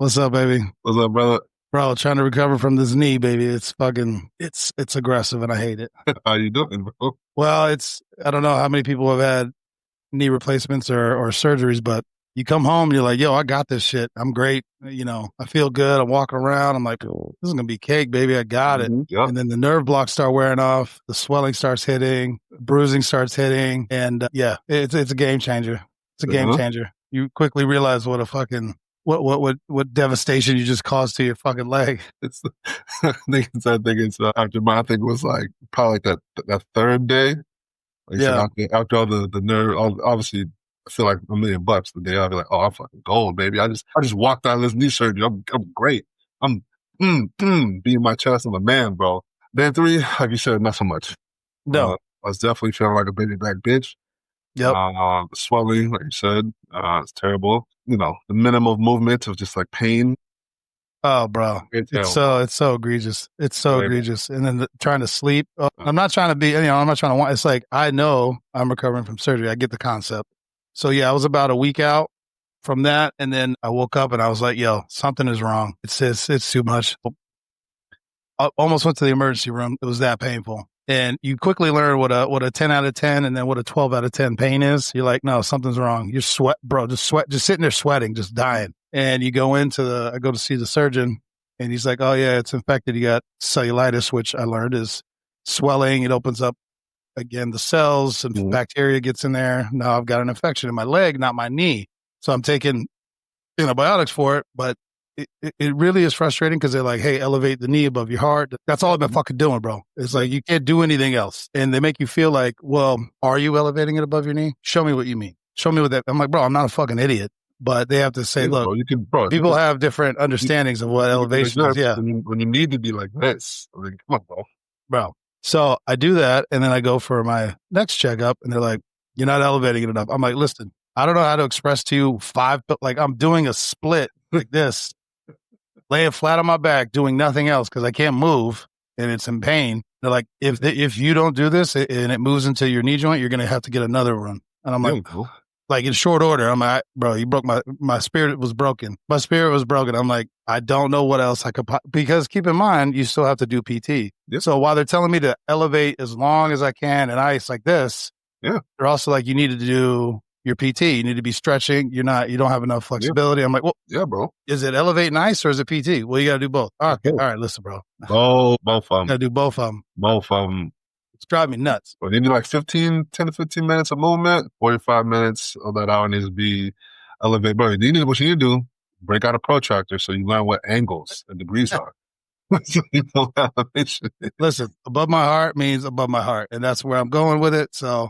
What's up, baby? What's up, brother? Bro, trying to recover from this knee, baby. It's fucking, it's aggressive and I hate it. How you doing, bro? Well, I don't know how many people have had knee replacements or surgeries, but you come home and you're like, yo, I got this shit. I'm great. I feel good. I'm walking around. I'm like, this is going to be cake, baby. I got it. Yep. And then the nerve blocks start wearing off. The swelling starts hitting. Bruising starts hitting. And yeah, it's a game changer. It's a game changer. You quickly realize what a fucking what devastation you just caused to your fucking leg. I think it's after I think it was like probably like that third day. Like Yeah. after all the nerve, obviously I feel like $1,000,000 the day. I'll be like, oh, I'm fucking gold, baby. I just walked out of this knee surgery. I'm great. I'm beating my chest. I'm a man, bro. Day three, like you said, not so much. No. I was definitely feeling like a baby black bitch. Yep. The swelling, like you said, it's terrible. The minimum of movement of just like pain. Oh, bro, it's so egregious. It's so egregious. And then trying to sleep. I'm not trying to be, I'm not trying to want. It's like I know I'm recovering from surgery. I get the concept. So yeah, I was about a week out from that, and then I woke up and I was like, "Yo, something is wrong. It's too much." I almost went to the emergency room. It was that painful. And you quickly learn what a 10 out of 10 and then what a 12 out of 10 pain is. You're like, no, something's wrong. You're just sitting there sweating, just dying. And you go I go to see the surgeon and he's like, oh yeah, it's infected. You got cellulitis, which I learned is swelling. It opens up again, the cells and bacteria gets in there. Now I've got an infection in my leg, not my knee. So I'm taking antibiotics for it, but it really is frustrating because they're like, hey, elevate the knee above your heart. That's all I've been fucking doing, bro. It's like, you can't do anything else. And they make you feel like, well, are you elevating it above your knee? Show me what you mean. Show me what that. I'm like, bro, I'm not a fucking idiot. But they have to say, look, people have different understandings of what elevation is. Yeah. When you need to be like this, I mean, come on, bro. Bro. So I do that. And then I go for my next checkup and they're like, you're not elevating it enough. I'm like, listen, I don't know how to express to you but like I'm doing a split like this. Laying flat on my back, doing nothing else because I can't move and it's in pain. They're like, if you don't do this and it moves into your knee joint, you're going to have to get another one. And I'm like in short order, I'm like, bro, you broke my spirit was broken. My spirit was broken. I'm like, I don't know what else I could, because keep in mind, you still have to do PT. Yep. So while they're telling me to elevate as long as I can and ice like this, they're also like, you need to do your PT. You need to be stretching. You don't have enough flexibility. I'm like, well, yeah, bro. Is it elevate and ice or is it PT? Well, you got to do both. Okay. All right. Listen, bro. Both of them. Got to do both of them. Both of them. It's driving me nuts. Well, you need like 10 to 15 minutes of movement. 45 minutes of that hour needs to be elevate. Bro, what you need to do, break out a protractor so you learn what angles and degrees are. So you know elevation. Listen, above my heart means above my heart. And that's where I'm going with it. So,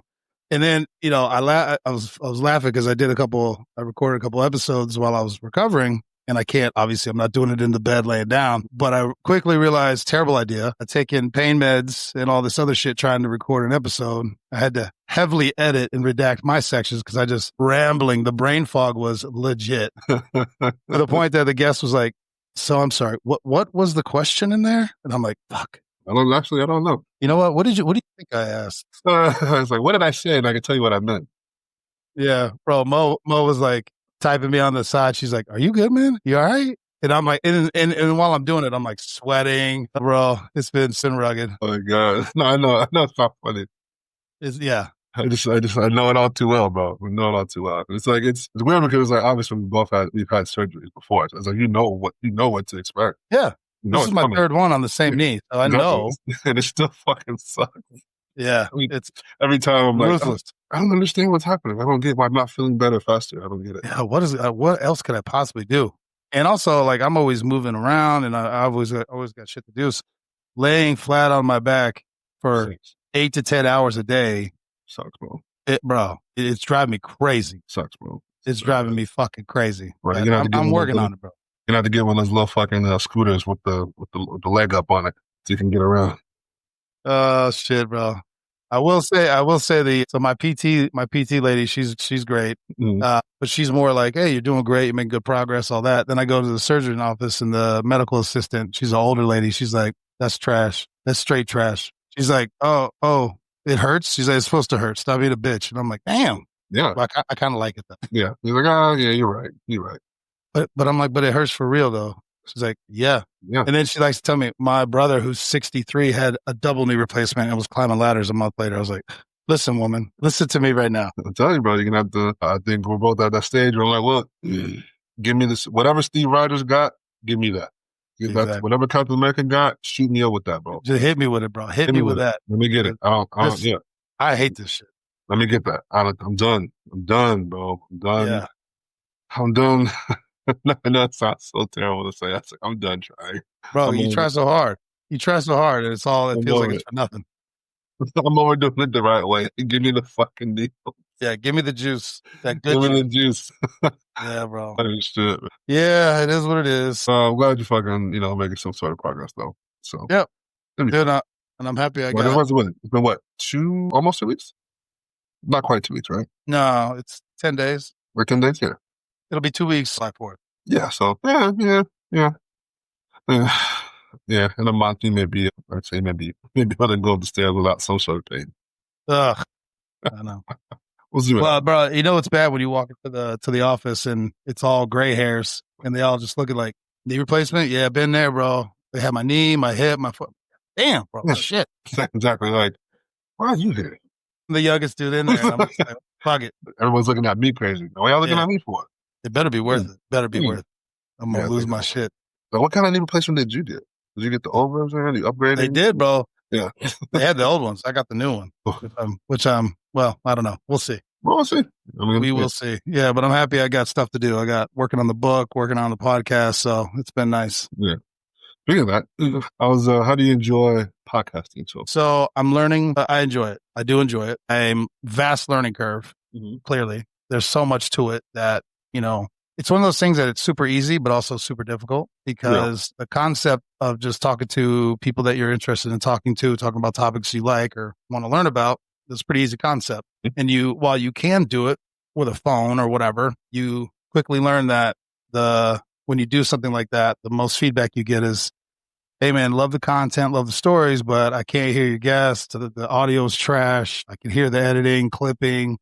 and then, I was laughing because I recorded a couple episodes while I was recovering, and obviously I'm not doing it in the bed laying down, but I quickly realized, terrible idea. I take in pain meds and all this other shit trying to record an episode. I had to heavily edit and redact my sections because I just rambling. The brain fog was legit to the point that the guest was like, so I'm sorry, what was the question in there? And I'm like, fuck. I don't know. You know what? What do you think I asked? I was like, what did I say? And I can tell you what I meant. Yeah, bro. Mo was like typing me on the side. She's like, are you good, man? You all right? And I'm like, and while I'm doing it, I'm like sweating, bro. It's been rugged. Oh my God. No, I know it's not funny. Yeah. I know it all too well, bro. We know it all too well. It's like, it's weird because it's like, obviously we've had surgeries before. So it's like, you know what to expect. Yeah. This is my third one on the same knee, so I know. And it still fucking sucks. Yeah. I mean, it's every time I'm like, ruthless. I don't understand what's happening. I don't get why I'm not feeling better faster. I don't get it. Yeah, what else could I possibly do? And also, like, I'm always moving around and I always got shit to do. So laying flat on my back for 8 to 10 hours a day. Sucks, bro. It's driving me crazy. Sucks, bro. It's driving me fucking crazy. Right. I'm working on it, bro. You have to get one of those little fucking scooters with the leg up on it so you can get around. Oh shit, bro. I will say my PT lady, she's great. But she's more like, hey, you're doing great, you make good progress, all that. Then I go to the surgeon office and the medical assistant, she's an older lady. She's like, that's trash. That's straight trash. She's like, oh, it hurts. She's like, it's supposed to hurt. Stop being a bitch. And I'm like, damn. Yeah. Well, I kind of like it though. Yeah. He's like, oh yeah, you're right. But I'm like, but it hurts for real though. She's like, yeah. And then she likes to tell me, my brother, who's 63, had a double knee replacement and was climbing ladders a month later. I was like, listen, woman, listen to me right now. I'm telling you, bro, you're going to have to, I think we're both at that stage where I'm like, look, give me this, whatever Steve Rogers got, give me that. Exactly. Whatever Captain America got, shoot me up with that, bro. Just hit me with it, bro. Hit me with that. Let me get it. I hate this shit. Let me get that. I'm done. I'm done, bro. I'm done. Yeah. I'm done. I know it sounds so terrible to say. I'm done trying. Bro, you try so hard. You try so hard, and it feels like it's for nothing. I'm overdoing it the right way. Give me the fucking deal. Yeah, give me the juice. That good Give me the juice. Yeah, bro. Understood. Yeah, it is what it is. I'm glad you're fucking, making some sort of progress, though. So, yep. Dude, and I'm happy I got it. It's been what, almost 2 weeks? Not quite 2 weeks, right? No, it's 10 days. We're 10 days, yeah. It'll be 2 weeks, July 4th. Yeah, so, yeah. Yeah, in a month, you maybe ought to go up the stairs without some sort of pain. Ugh, I know. Well, bro, you know it's bad when you walk into the office and it's all gray hairs and they all just looking like knee replacement. Yeah, been there, bro. They have my knee, my hip, my foot. Damn, bro, shit. Exactly. Like, why are you here? The youngest dude in there. And I'm like, fuck it. Everyone's looking at me crazy. What y'all looking at me for? It better be worth it. Better be worth it. I'm gonna lose my shit. So what kind of knee replacement did you get? Did you get the old version? You upgraded? They did, bro. Yeah. They had the old ones. I got the new one, which well, I don't know. We'll see. We'll see. We will see. Yeah, but I'm happy I got stuff to do. I got working on the book, working on the podcast. So it's been nice. Yeah. Speaking of that, how do you enjoy podcasting? So I'm learning. I enjoy it. I do enjoy it. I'm vast learning curve. Clearly, there's so much to it that, it's one of those things that it's super easy, but also super difficult because the concept of just talking to people that you're interested in talking about topics you like or want to learn about, is a pretty easy concept. And while you can do it with a phone or whatever, you quickly learn that when you do something like that, the most feedback you get is, hey man, love the content, love the stories, but I can't hear your guests. The audio is trash. I can hear the editing, clipping.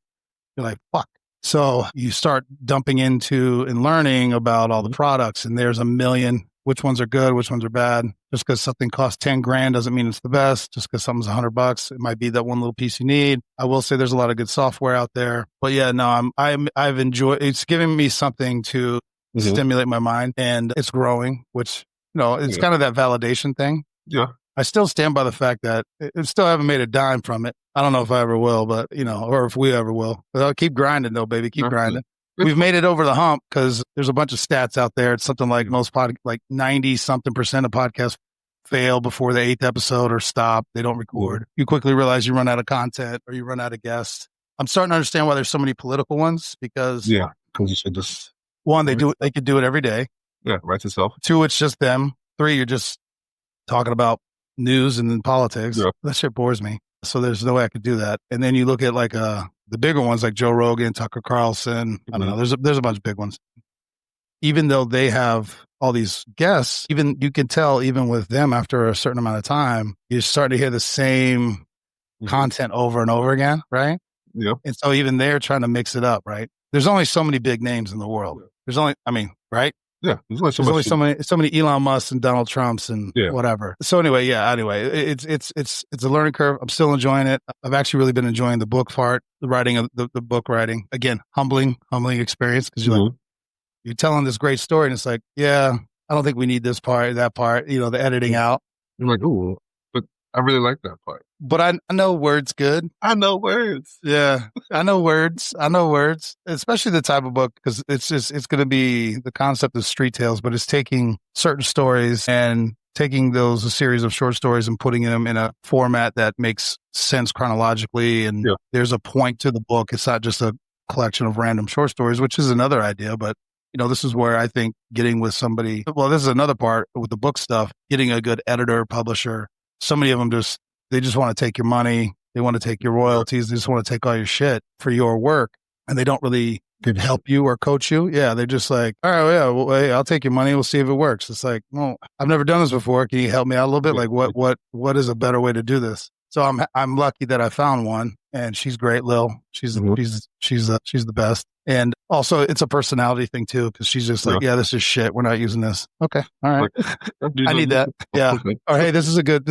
You're like, fuck. So you start dumping into and learning about all the products, and there's a million, which ones are good, which ones are bad. Just because something costs 10 grand doesn't mean it's the best. Just because something's $100, it might be that one little piece you need. I will say there's a lot of good software out there, but yeah, no, I've enjoyed, it's giving me something to stimulate my mind, and it's growing, which, it's kind of that validation thing. Yeah. I still stand by the fact that I still haven't made a dime from it. I don't know if I ever will, but, or if we ever will. But I'll keep grinding though, baby. Keep grinding. We've made it over the hump because there's a bunch of stats out there. It's something like like 90-something% of podcasts fail before the 8th episode or stop. They don't record. You quickly realize you run out of content or you run out of guests. I'm starting to understand why there's so many political ones because you should just, one, they could do it every day. Yeah, writes itself. 2, it's just them. 3, you're just talking about news and then politics. Yeah. That shit bores me. So there's no way I could do that. And then you look at like the bigger ones like Joe Rogan, Tucker Carlson. I don't know. There's a bunch of big ones. Even though they have all these guests, even you can tell even with them after a certain amount of time, you're starting to hear the same content over and over again, right? Yeah. And so even they're trying to mix it up, right? There's only so many big names in the world. There's only, right? Yeah, there's only so many Elon Musk and Donald Trumps and whatever. So anyway, it's a learning curve. I'm still enjoying it. I've actually really been enjoying the book part, the writing of the book writing. Again, humbling experience because you're telling this great story and it's like, yeah, I don't think we need this part, that part. The editing out. You're like, oh, but I really like that part. But I know words good. I know words. Yeah, I know words. Especially the type of book because it's going to be the concept of street tales, but it's taking certain stories and taking a series of short stories and putting them in a format that makes sense chronologically. And there's a point to the book. It's not just a collection of random short stories, which is another idea. But, this is where I think getting with somebody, this is another part with the book stuff, getting a good editor, publisher. So many of them they just want to take your money. They want to take your royalties. They just want to take all your shit for your work. And they don't really help you or coach you. Yeah. They're just like, all right, hey, I'll take your money. We'll see if it works. It's like, well, I've never done this before. Can you help me out a little bit? Like what is a better way to do this? So I'm lucky that I found one and she's great, Lil. She's the best. And also, it's a personality thing too, because she's just like, yeah, this is shit. We're not using this. Okay, all right. I need that. Yeah. Or hey, this is a good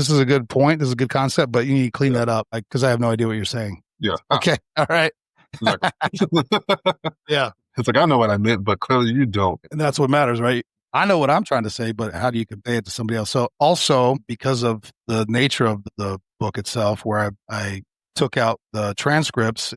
point. This is a good concept, but you need to clean that up, because I have no idea what you're saying. Yeah. Okay. All right. Yeah. It's like, I know what I meant, but clearly you don't. And that's what matters, right? I know what I'm trying to say, but how do you convey it to somebody else? So also, because of the nature of the book itself, where I took out the transcripts,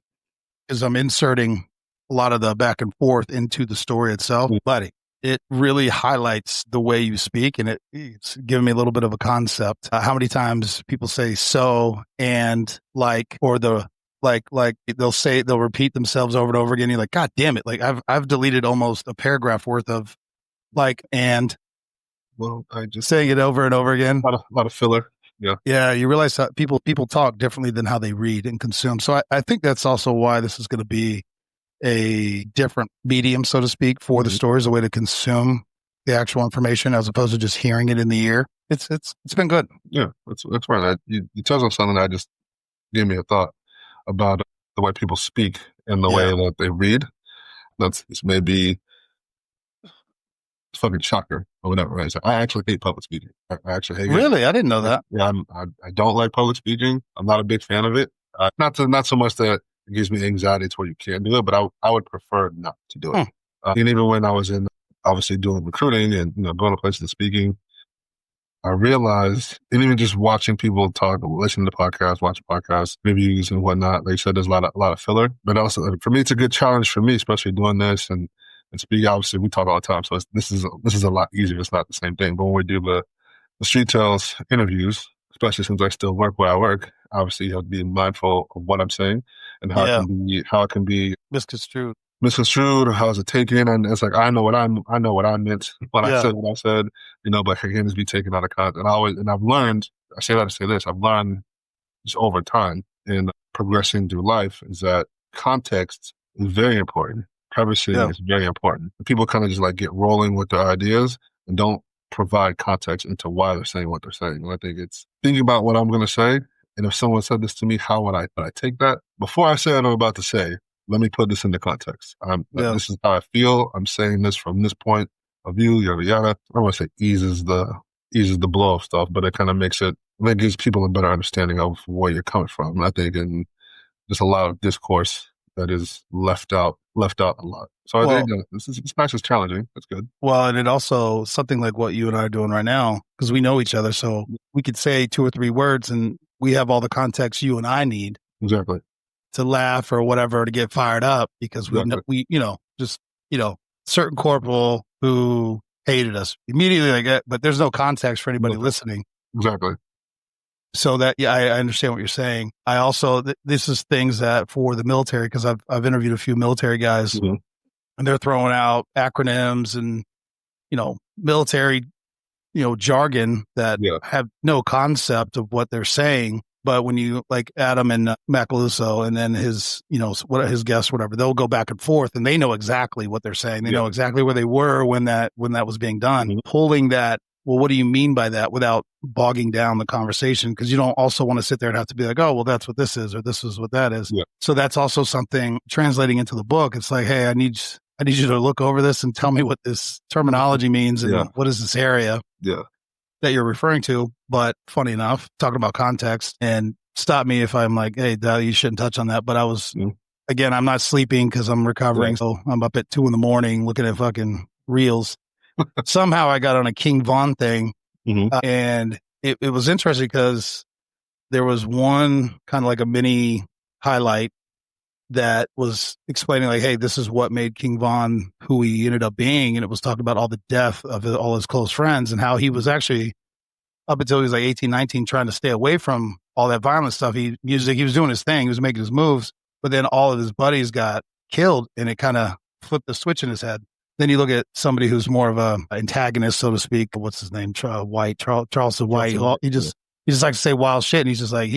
is I'm inserting a lot of the back and forth into the story itself, but it really highlights the way you speak, and it's giving me a little bit of a concept. How many times people say so and like, or the like they'll repeat themselves over and over again. You're like, God damn it! Like I've deleted almost a paragraph worth of like and. Well, I just saying it over and over again. A lot of filler. Yeah. Yeah. You realize that people talk differently than how they read and consume. So I think that's also why this is going to be a different medium, so to speak, for the stories, a way to consume the actual information as opposed to just hearing it in the ear. It's been good. Yeah. That's right. You touched on something that just gave me a thought about the way people speak and the way that they read. It's maybe fucking shocker or whatever, right? So I actually hate public speaking. I actually hate it. Really? I didn't know that. Yeah, I don't like public speaking. I'm not a big fan of it. Not so much that it gives me anxiety to where you can't do it, but I would prefer not to do it. And even when I was obviously doing recruiting and going to places and speaking, I realized, and even just watching people talk, listening to podcasts, watching podcasts, reviews and whatnot, like you said, there's a lot of filler. But also, for me, it's a good challenge for me, especially doing this and speaking. Obviously, we talk all the time, so this is a lot easier. It's not the same thing. But when we do the Street Tales interviews, especially since I still work where I work, obviously you have to be mindful of what I'm saying and how it can be misconstrued, or how is it taken. And it's like, I know what I meant when I said what I said, but it can just be taken out of context. And I've learned, I say that to say this, I've learned just over time in progressing through life, is that context is very important. Privacy is very important. People kind of just like get rolling with their ideas and don't provide context into why they're saying what they're saying. And I think it's thinking about what I'm going to say. And if someone said this to me, how would I take that? Before I say what I'm about to say, let me put this into context. This is how I feel. I'm saying this from this point of view, yada, yada. I don't want to say eases the blow of stuff, but it kind of it gives people a better understanding of where you're coming from. And I think in just a lot of discourse that is left out a lot. So I think it's nice, it's challenging. That's good. Well, and it also, something like what you and I are doing right now, because we know each other, so we could say 2 or 3 words and we have all the context you and I need. Exactly. To laugh or whatever, to get fired up, because we certain corporal who hated us immediately, like that, but there's no context for anybody listening. Exactly. So that, I understand what you're saying. I also, this is things that for the military, because I've interviewed a few military guys, and they're throwing out acronyms and, military, jargon that have no concept of what they're saying. But when you, like Adam and Macaluso and then his, his guests, whatever, they'll go back and forth and they know exactly what they're saying. They know exactly where they were when that was being done. Pulling that, well, what do you mean by that, without bogging down the conversation? Because you don't also want to sit there and have to be like, oh, well, that's what this is, or this is what that is. Yeah. So that's also something translating into the book. It's like, hey, I need you to look over this and tell me what this terminology means and what is this area that you're referring to. But funny enough, talking about context, and stop me if I'm like, hey, you shouldn't touch on that. But I was, again, I'm not sleeping because I'm recovering. So I'm up at 2 a.m. looking at fucking reels. Somehow I got on a King Von thing, and it was interesting because there was one kind of like a mini highlight that was explaining like, hey, this is what made King Von who he ended up being. And it was talking about all the death of all his close friends and how he was actually, up until he was like 18, 19, trying to stay away from all that violent stuff. He was doing his thing. He was making his moves, but then all of his buddies got killed and it kind of flipped the switch in his head. Then you look at somebody who's more of a antagonist, so to speak. What's his name? Charleston White. He just likes to say wild shit. And he's just like,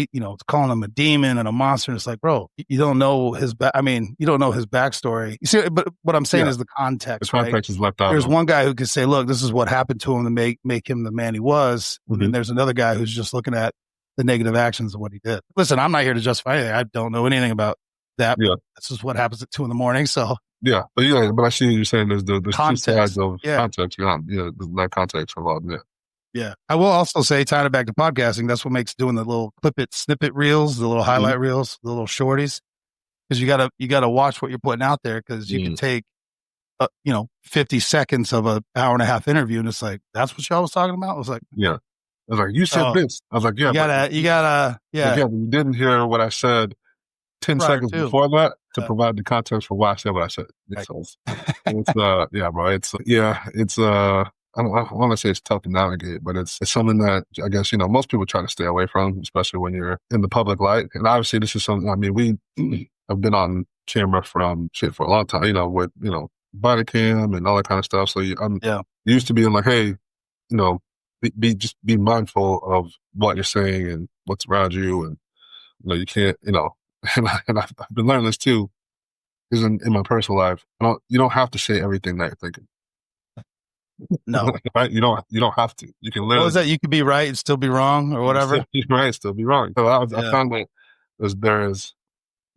calling him a demon and a monster. And it's like, bro, you don't know his you don't know his backstory. You see, but what I'm saying is the context. The context is left out. There's one guy who could say, look, this is what happened to him to make him the man he was. And then there's another guy who's just looking at the negative actions of what he did. Listen, I'm not here to justify anything. I don't know anything about that. Yeah. This is what happens at 2 a.m. So yeah, but I see what you're saying. There's context. 2 sides of context. There's that context involved. Yeah. Yeah. I will also say, tying it back to podcasting, that's what makes doing the little snippet reels, the little highlight reels, the little shorties. Because you gotta watch what you're putting out there, because you can take 50 seconds of an hour and a half interview, and it's like, that's what y'all was talking about. I was like, yeah. I was like, you said this. I was like, yeah, you gotta, yeah. But you didn't hear what I said 10 seconds before that to provide the context for why I said what I said. Right. So it's yeah, bro. It's I don't want to say it's tough to navigate, but it's something that I guess, most people try to stay away from, especially when you're in the public light. And obviously this is something, I mean, we have been on camera from shit for a long time, with, body cam and all that kind of stuff. So I'm used to being like, hey, be mindful of what you're saying and what's around you. And, you can't, and I've been learning this too, is in my personal life, you don't have to say everything that you're thinking. No, right? You don't have to. You can literally. What was that? You could be right and still be wrong, or whatever. Still be right, still be wrong. So I found that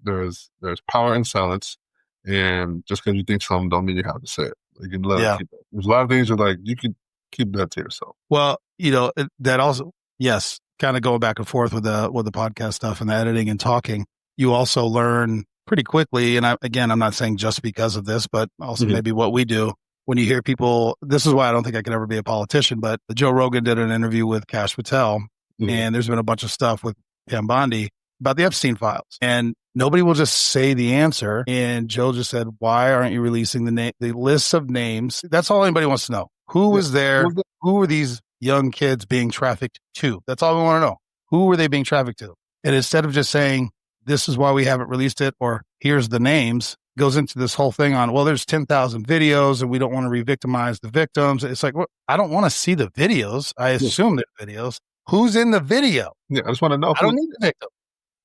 there's power in silence, and just because you think something, don't mean you have to say it. You can let it keep it. There's a lot of things you're like, you can keep that to yourself. Well, that also, yes, kind of going back and forth with the podcast stuff and the editing and talking. You also learn pretty quickly, and I'm not saying just because of this, but also maybe what we do. When you hear people, this is why I don't think I could ever be a politician, but Joe Rogan did an interview with Kash Patel, and there's been a bunch of stuff with Pam Bondi about the Epstein files, and nobody will just say the answer. And Joe just said, why aren't you releasing the lists of names? That's all anybody wants to know. Who was there? Who were these young kids being trafficked to? That's all we want to know. Who were they being trafficked to? And instead of just saying, this is why we haven't released it, or here's the names, goes into this whole thing on, well, there's 10,000 videos and we don't want to re-victimize the victims. It's like, well, I don't want to see the videos. I assume they're videos. Who's in the video? Yeah, I just want to know. I don't need the victim.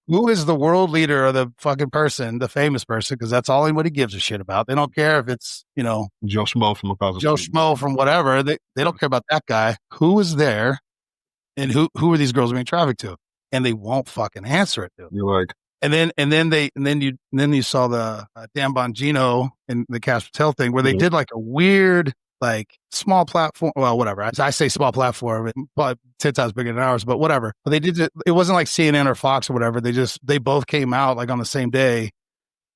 Who is the world leader or the fucking person, the famous person? Because that's all anybody gives a shit about. They don't care if it's, Joe Schmo from across the street. Joe Schmo from whatever. They don't care about that guy. Who is there, and who are these girls being trafficked to? And they won't fucking answer it, dude. You're like, And then you saw the Dan Bongino and the Kash Patel thing, where they did like a weird, like, small platform. Well, whatever. I say small platform, probably 10 times bigger than ours, but whatever. But they did it wasn't like CNN or Fox or whatever. They both came out like on the same day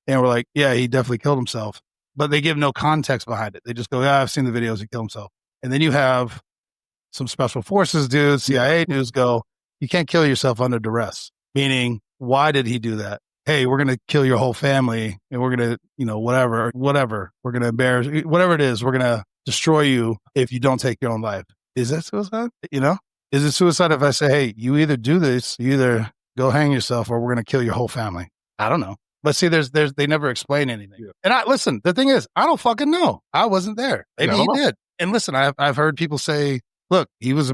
and were like, yeah, he definitely killed himself. But they give no context behind it. They just go, yeah, I've seen the videos, he killed himself. And then you have some special forces dudes, CIA dudes go, you can't kill yourself under duress. Meaning, why did he do that? Hey, we're going to kill your whole family, and we're going to, whatever. We're going to embarrass, whatever it is, we're going to destroy you if you don't take your own life. Is that suicide? Is it suicide if I say, hey, you either do this, you either go hang yourself, or we're going to kill your whole family? I don't know. But see, they never explain anything. Yeah. And listen, the thing is, I don't fucking know. I wasn't there. Maybe he did. And listen, I've heard people say, look, he was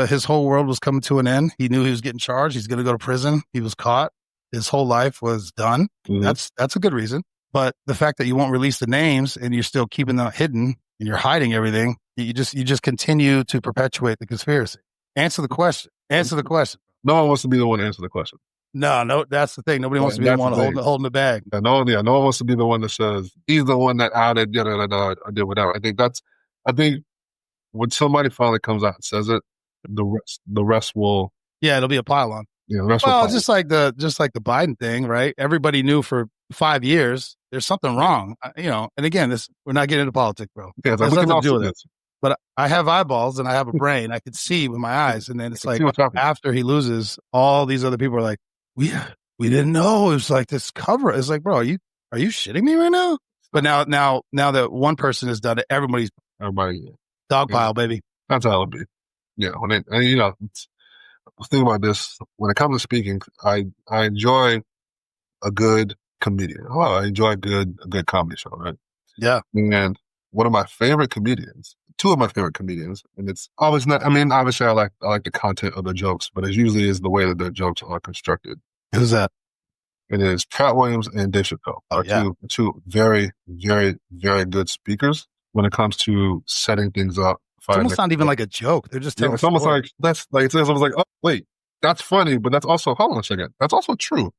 his whole world was coming to an end. He knew he was getting charged. He's going to go to prison. He was caught. His whole life was done. That's a good reason. But the fact that you won't release the names and you're still keeping them hidden and you're hiding everything, you just continue to perpetuate the conspiracy. Answer the question. No one wants to be the one to answer the question. No, that's the thing. Nobody wants to be the one holding the bag. Yeah, no one wants to be the one that says he's the one that outed, or did whatever. I think when somebody finally comes out and says it, the rest will. Yeah, it'll be a pile-on. Yeah, the rest will. Just like the Biden thing, right? Everybody knew for 5 years there's something wrong, And again, we're not getting into politics, bro. Yeah, we can also do this. But I have eyeballs and I have a brain. I can see with my eyes, and then it's like after he loses, all these other people are like, we didn't know it was like this cover. It's like, bro, are you shitting me right now? But now that one person has done it, everybody dog pile, baby. That's how it'll be. Yeah, think about this. When it comes to speaking, I enjoy a good comedian. I enjoy a good comedy show, right? Yeah. And one of my favorite comedians, two of my favorite comedians, and it's always not. I mean, obviously, I like the content of the jokes, but it usually is the way that the jokes are constructed. Who's that? It is Pat Williams and Dave Chappelle. Two very, very, very good speakers when it comes to setting things up. It's almost not even like a joke. They're just telling it's almost like it's almost like, oh wait, that's funny, but that's also, hold on a second, that's also true.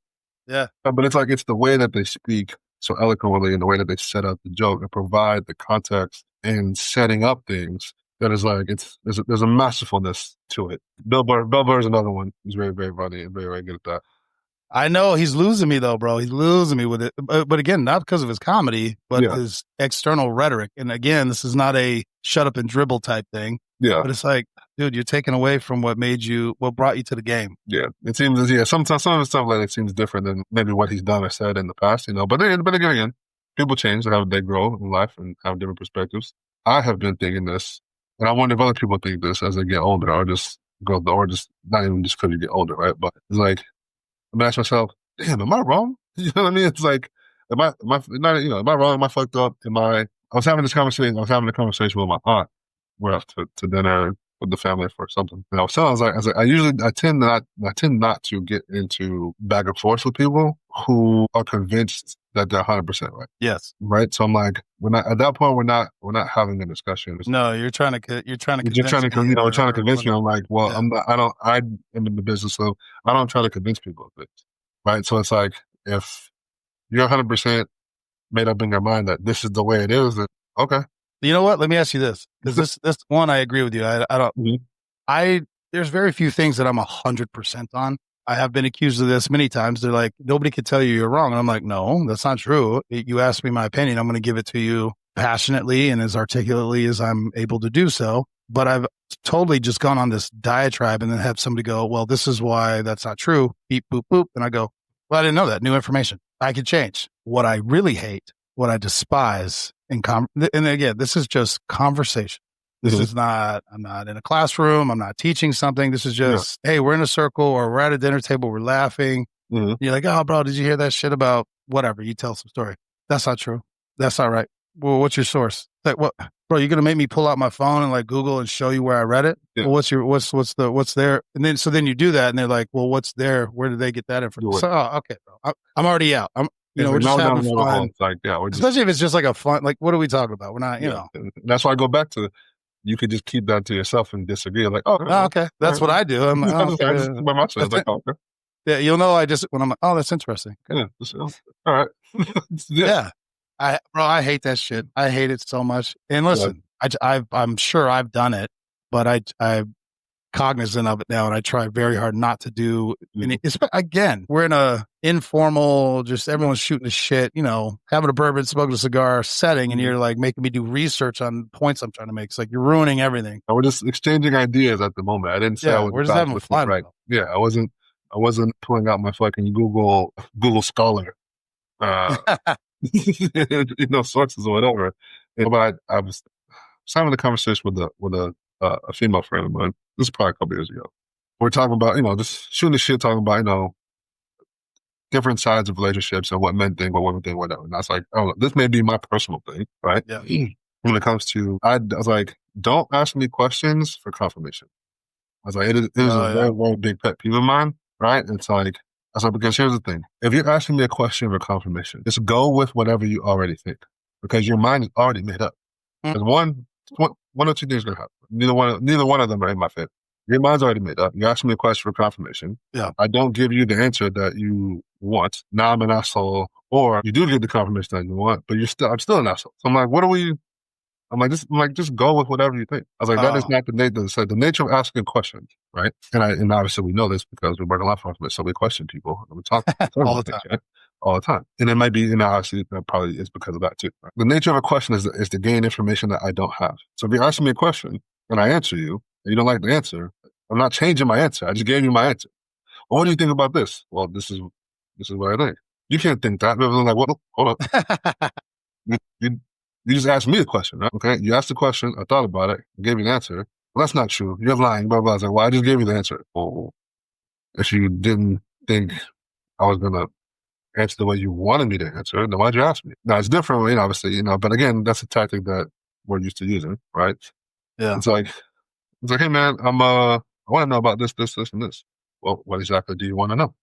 Yeah. But it's like, it's the way that they speak so eloquently and the way that they set up the joke and provide the context and setting up things that is like, there's a masterfulness to it. Bill Burr is another one. He's very, very funny and very, very good at that. I know he's losing me though, bro. He's losing me with it. But again, not because of his comedy, but his external rhetoric. And again, this is not a shut up and dribble type thing. Yeah. But it's like, dude, you're taking away from what brought you to the game. Yeah. It seems, sometimes some of the stuff like it seems different than maybe what he's done or said in the past, But again, people change, they grow in life and have different perspectives. I have been thinking this, and I wonder if other people think this as they get older, or just not even just because you get older, right? But it's like, I'm gonna ask myself, damn, am I wrong? You know what I mean? It's like, am I wrong? Am I fucked up? I was having a conversation with my aunt. We're off to dinner with the family for something. And I was telling her, I was like, I tend not to get into back and forth with people who are convinced that they're 100% right. Yes. Right. So I'm like, at that point, we're not having a discussion. No, you're trying to convince me. I'm like, well, yeah. I am in the business of, I don't try to convince people of things. Right. So it's like, if you're 100% made up in your mind that this is the way it is, then okay. You know what? Let me ask you this, because this one, I agree with you. I don't. Mm-hmm. There's very few things that I'm 100% on. I have been accused of this many times. They're like, nobody could tell you you're wrong, and I'm like, no, that's not true. You asked me my opinion. I'm going to give it to you passionately and as articulately as I'm able to do so. But I've totally just gone on this diatribe and then have somebody go, well, this is why that's not true. Beep, boop, boop. And I go, well, I didn't know that. New information. I could change. What I really hate, what I despise, and again, this is just conversation. This is not, I'm not in a classroom. I'm not teaching something. This is just, hey, we're in a circle or we're at a dinner table. We're laughing. Mm-hmm. You're like, oh, bro, did you hear that shit about whatever? You tell some story. That's not true. That's not right. Well, what's your source? Like, what, bro, you're going to make me pull out my phone and like Google and show you where I read it? Yeah. Well, what's there? And then you do that and they're like, well, what's there? Where did they get that information? So, okay, bro, I'm already out. We're just having fun. Like, especially if it's just like a fun, like, what are we talking about? We're not, know. That's why I go back to, you could just keep that to yourself and disagree. Like, okay. That's what I do. I'm just by myself. Like, okay. Yeah, you'll know. When I'm like, oh, that's interesting. Okay. Yeah. All right. Yeah. I hate that shit. I hate it so much. And listen, I'm sure I've done it, but I'm cognizant of it now, and I try very hard not to do any. Again, we're in a informal, just everyone's shooting the shit, having a bourbon, smoking a cigar setting, and you're like making me do research on points I'm trying to make. It's like you're ruining everything. We're just exchanging ideas at the moment. I didn't say I was. We're just having fun, right? Yeah, I wasn't pulling out my fucking Google Scholar, sources or whatever. But I was having a conversation with a female friend of mine. This is probably a couple years ago. We're talking about, just shooting the shit, talking about, different sides of relationships and what men think, what women think, whatever. And I was like, oh, this may be my personal thing, right? Yeah. When it comes to, I was like, don't ask me questions for confirmation. I was like, it is a very, very big pet peeve of mine, right? It's like, I was like, because here's the thing. If you're asking me a question for confirmation, just go with whatever you already think, because your mind is already made up. There's one or two things going to happen. Neither one of them are in my favor. Your mind's already made up. You ask me a question for confirmation. Yeah. I don't give you the answer that you want. Now I'm an asshole. Or you do get the confirmation that you want, but I'm still an asshole. So I'm like, just go with whatever you think. I was like, that is not the nature of asking questions, right? And obviously we know this because we work a lot for it, so we question people and we talk all the time. Right? All the time. And it might be, obviously that probably is because of that too. Right? The nature of a question is to gain information that I don't have. So if you're asking me a question and I answer you, and you don't like the answer, I'm not changing my answer. I just gave you my answer. Well, what do you think about this? Well, this is what I think. You can't think that. I'm like, well, hold up. You just asked me a question, right? Okay. You asked the question. I thought about it. I gave you an answer. Well, that's not true. You're lying. Blah, blah. I was like, well, I just gave you the answer. Well, if you didn't think I was going to answer the way you wanted me to answer, then why'd you ask me? Now, it's different, obviously, but again, that's a tactic that we're used to using, right? Yeah. It's like, hey, man, I want to know about this, and this. Well, what exactly do you want to know?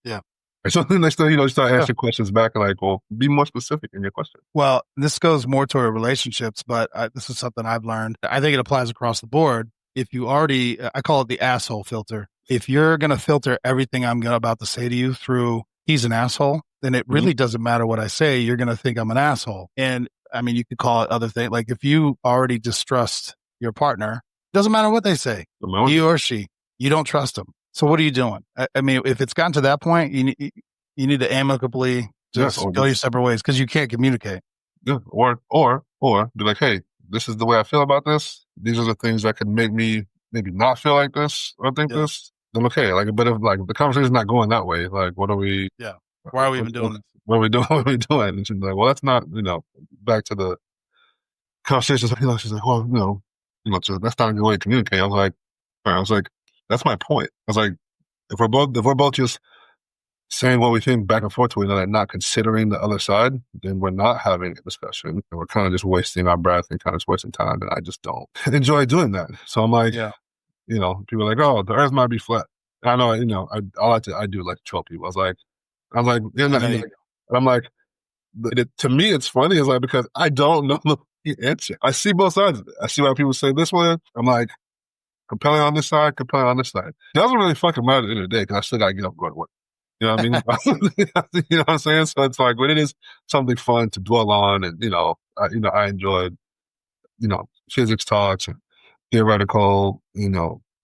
Yeah. And so then they still, start asking questions back, like, well, be more specific in your question. Well, this goes more toward relationships, but this is something I've learned. I think it applies across the board. If you already, I call it the asshole filter. if you're going to filter everything I'm about to say to you through he's an asshole, then it really doesn't matter what I say. You're going to think I'm an asshole. And I mean, you could call it other things. Like if you already distrust your partner, doesn't matter what they say, he or she, you don't trust them. So what are you doing? I mean, if it's gotten to that point, you need to amicably just go your separate ways because you can't communicate. Yeah. Or be like, hey, this is the way I feel about this. These are the things that could make me maybe not feel like this or think this. Then okay, like, but if like the conversation's not going that way, like, what are we? Yeah. Why are we even doing this? What are we doing? What are we doing? And she's like, well, that's not, back to the conversation. She's like, well, that's not a good way to communicate. I was like, that's my point. I was like, if we're both just saying what we think back and forth to each other and not considering the other side, then we're not having a discussion. And we're kind of just wasting our breath and kind of just wasting time. And I just don't enjoy doing that. So I'm like, people are like, oh, the earth might be flat. And I know, I do like to troll people. I'm like, and I'm like, to me, it's funny. It's like, because I don't know the answer. I see both sides of it. I see why people say this way. I'm like, compelling on this side, compelling on this side. It doesn't really fucking matter at the end of the day because I still got to get up and go to work. You know what I mean? You know what I'm saying? So it's like, when it is something fun to dwell on, and I enjoyed, physics talks and theoretical,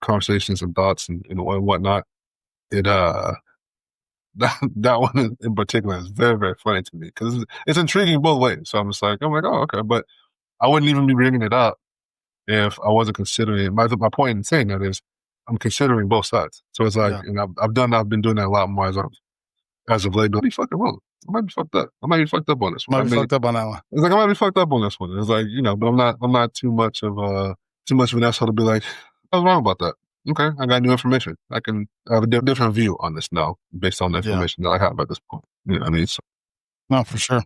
conversations and thoughts and whatnot. It that one in particular is very, very funny to me because it's intriguing both ways. So I'm like, oh, okay, but I wouldn't even be bringing it up if I wasn't considering. My point in saying that is, I'm considering both sides. So it's like, and I've been doing that a lot more as of late. But I might be fucking wrong. I might be fucked up. I might be fucked up on this one. Might be fucked up on that one. It's like, I might be fucked up on this one. It's like, but I'm not too much of an asshole to be like, I was wrong about that. Okay, I got new information. I can have a different view on this now based on the information that I have at this point. You know what I mean? So. No, for sure.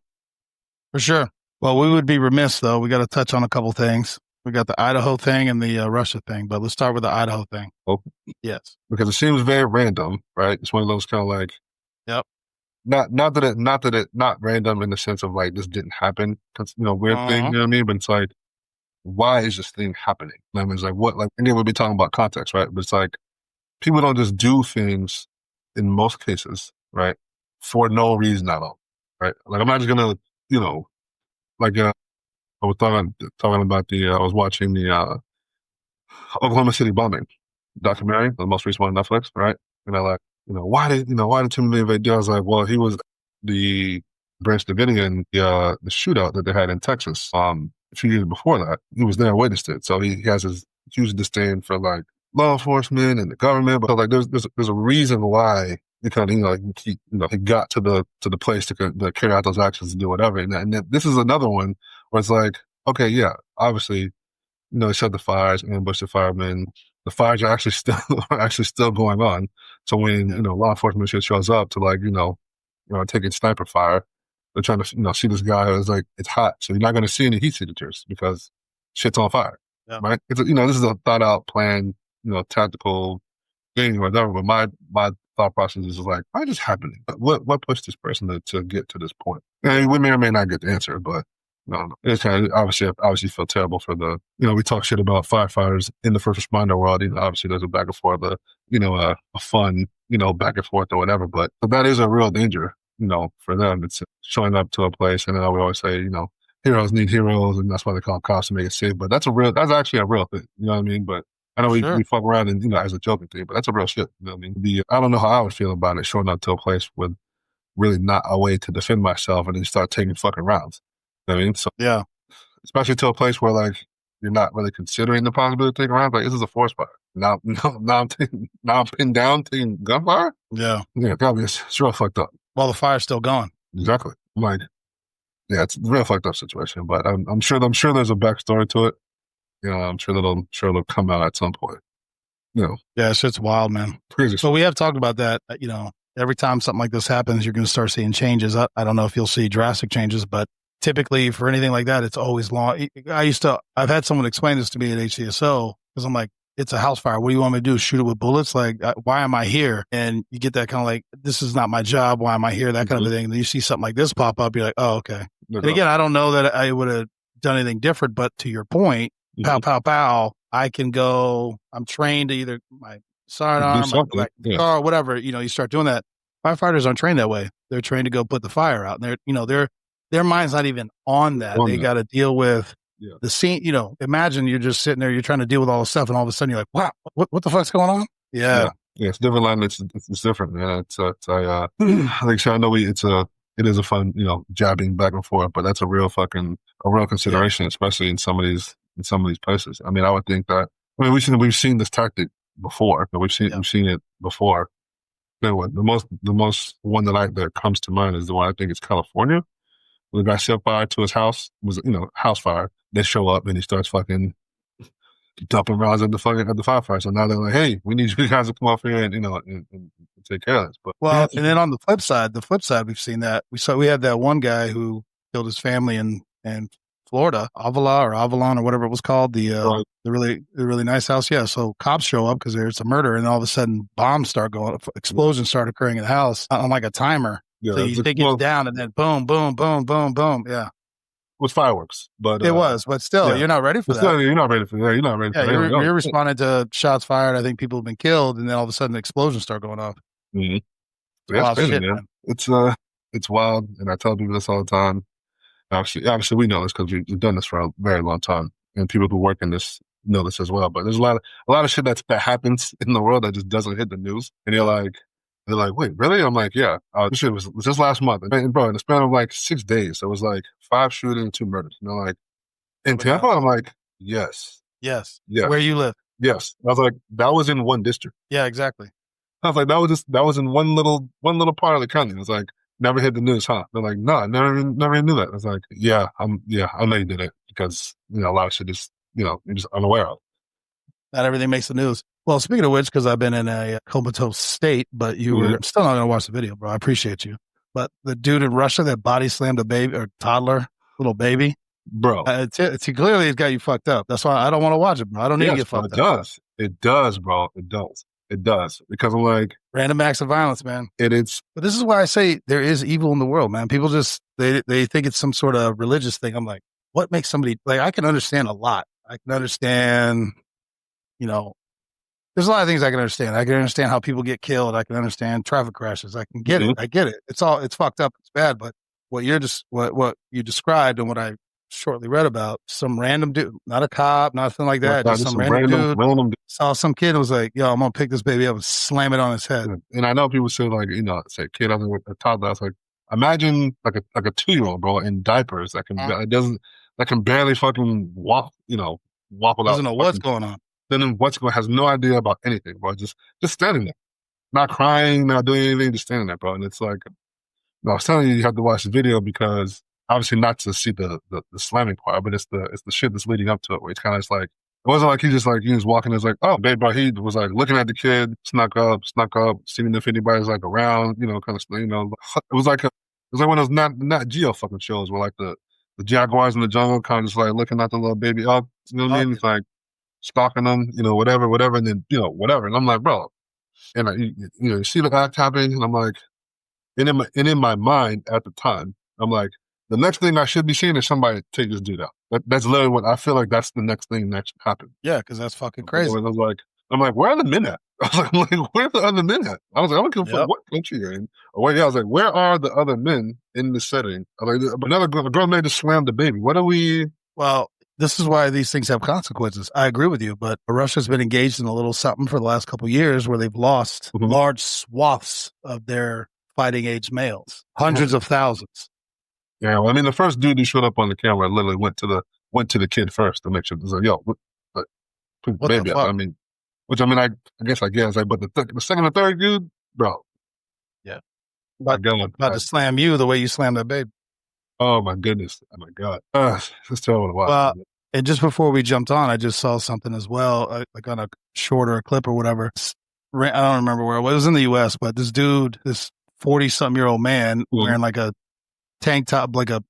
For sure. Well, we would be remiss, though. We got to touch on a couple things. We got the Idaho thing and the Russia thing, but let's start with the Idaho thing. Oh. Yes. Because it seems very random, right? It's one of those kind of like, yep. Not random in the sense of like this didn't happen. Weird thing, you know what I mean? But it's like, why is this thing happening? I mean, it's like, what, like, again, we'll be talking about context, right? But it's like, people don't just do things in most cases, right? For no reason at all, right? Like, I'm not just gonna, like, I was talking about I was watching the Oklahoma City bombing documentary, the most recent one on Netflix, right? And I like, why did Timothy McVeigh do? I was like, well, he was the Branch Davidian, the shootout that they had in Texas. A few years before that, he was there and witnessed it. So he has his huge disdain for like law enforcement and the government. But like, there's a reason why he kind of, he got to the place to carry out those actions and do whatever. And this is another one where it's like, okay, yeah, obviously, they set the fires, ambushed the firemen. The fires are actually still going on. So when law enforcement shit shows up to taking sniper fire, they're trying to see this guy who's like, it's hot, so you're not going to see any heat signatures because shit's on fire, right? It's this is a thought out plan, tactical thing or whatever. But my thought process is like, why is this happening? What pushed this person to get to this point? And we may or may not get the answer, but. No, it's kind of obviously feel terrible for the, we talk shit about firefighters in the first responder world. Obviously there's a back and forth, a fun, back and forth or whatever, but that is a real danger, for them. It's showing up to a place. And I would always say, heroes need heroes, and that's why they call cops to make it safe. But that's actually a real thing. You know what I mean? But I know we fuck around and, as a joking thing, but that's a real shit. You know what I mean? I don't know how I would feel about it showing up to a place with really not a way to defend myself and then start taking fucking rounds. You know what I mean? So, yeah, especially to a place where like you're not really considering the possibility of taking around. Like, this is a forest fire. Now I'm pinned down taking gunfire. Yeah, it's real fucked up. Well, the fire's still going. Exactly. I'm like, yeah, it's a real fucked up situation. But I'm sure there's a backstory to it. I'm sure it'll come out at some point. Yeah, it's just wild, man. Crazy. So we have talked about that. Every time something like this happens, you're going to start seeing changes. I don't know if you'll see drastic changes, but typically for anything like that, it's always long. I've had someone explain this to me at HCSO because I'm like, it's a house fire. What do you want me to do? Shoot it with bullets? Like, why am I here? And you get that kind of like, this is not my job. Why am I here? That kind of thing. And then you see something like this pop up. You're like, oh, okay. And again, I don't know that I would have done anything different, but to your point, pow, pow, pow, I can go, I'm trained to either my sidearm, I go back to the car, whatever. You start doing that. Firefighters aren't trained that way. They're trained to go put the fire out, and their mind's not even on that. They got to deal with the scene. Imagine you're just sitting there, you're trying to deal with all this stuff, and all of a sudden you're like, wow, what the fuck's going on? Yeah, it's different language. It's different, man. Like I know it is a fun, jabbing back and forth, but that's a real consideration, especially in some of these places. I mean, I would think that. I mean, we've seen this tactic before. We've seen it before. The most one that comes to mind is the one I think it's California. When the guy set fire to his house, was house fire. They show up and he starts fucking dumping rounds at the firefighter. So now they're like, hey, we need you guys to come off here and and take care of this. But and then on the flip side, we've seen that. We had that one guy who killed his family in Florida, Avalon or whatever it was called, the really nice house. Yeah. So cops show up because there's a murder, and all of a sudden bombs start going, explosions start occurring in the house on like a timer. Yeah, so you think it's down, and then boom, boom, boom, boom, boom. Yeah. It was fireworks, but but still, you're not ready for that. Still, you're not ready for that. You're not ready for that. You're responding to shots fired. I think people have been killed, and then all of a sudden explosions start going off. Mm-hmm. That's crazy, man. It's wild, and I tell people this all the time. Obviously, we know this because we've done this for a very long time, and people who work in this know this as well. But there's a lot of shit that happens in the world that just doesn't hit the news, and they're like, wait, really? I'm like, yeah. This shit was just last month, and bro, in the span of like 6 days, it was like 5 shootings and 2 murders. Like in Tampa, I'm like, yes. Where you live? Yes. I was like, that was in one district. Yeah, exactly. I was like, that was in one little part of the county. It was like, never hit the news, huh? They're like, no, I never even knew that. I was like, I know you did it because, a lot of shit is, you're just unaware of. Not everything makes the news. Well, speaking of which, because I've been in a comatose state, but you were still not going to watch the video, bro. I appreciate you. But the dude in Russia that body slammed a baby or toddler, little baby, bro, clearly it's got you fucked up. That's why I don't want to watch it, bro. I don't need to get fucked up. It does, bro. It does. Because I'm like... random acts of violence, man. It is. But this is why I say there is evil in the world, man. People just, they think it's some sort of religious thing. I'm like, what makes somebody... Like, I can understand a lot. I can understand, there's a lot of things I can understand. I can understand how people get killed. I can understand traffic crashes. I can get it. I get it. It's fucked up. It's bad. But what you described and what I shortly read about, some random dude, not a cop, nothing like that. Just some random dude saw some kid and was like, yo, I'm going to pick this baby up and slam it on his head. And I know people say like, say kid, I think a toddler. I was like, imagine like a 2-year-old, bro, in diapers that can barely fucking walk, wobble out. Doesn't know what's going on. Then has no idea about anything, bro. Just standing there, not crying, not doing anything, just standing there, bro. And it's like, I was telling you have to watch the video because obviously not to see the slamming part, but it's the shit that's leading up to it. Where it's kind of like, it wasn't like he was walking. It's like, oh, babe, bro. He was like looking at the kid, snuck up, seeing if anybody's like around, kind of, It was like one of those not Geo fucking shows where like the jaguars in the jungle kind of just like looking at the little baby up. You know what I mean? It's like stalking them, whatever, and then, whatever. And I'm like, bro, and you see the act happening, and I'm like, and in my mind at the time, I'm like, the next thing I should be seeing is somebody take this dude out. That's literally what I feel like. That's the next thing that should happen. Yeah, because that's fucking crazy. I'm like, where are the men at? I was like, where are the other men at? I was like, I don't give a fuck what country you're in. I was like, where are the other men in this setting? I was like, a girl may just slam the baby. What are we? Well, this is why these things have consequences. I agree with you, but Russia's been engaged in a little something for the last couple of years where they've lost large swaths of their fighting age males, hundreds of thousands. Yeah, well, I mean, the first dude who showed up on the camera literally went to the kid first to make sure. It was like, yo, put the baby up. I mean, I guess, but the second or third dude, bro. Yeah. About to slam you the way you slammed that baby. Oh my goodness. Oh my God. It's terrible to watch. Well, and just before we jumped on, I just saw something as well, like on a shorter clip or whatever. I don't remember where it was in the US, but this dude, this 40-something-year-old man wearing like a tank top, like a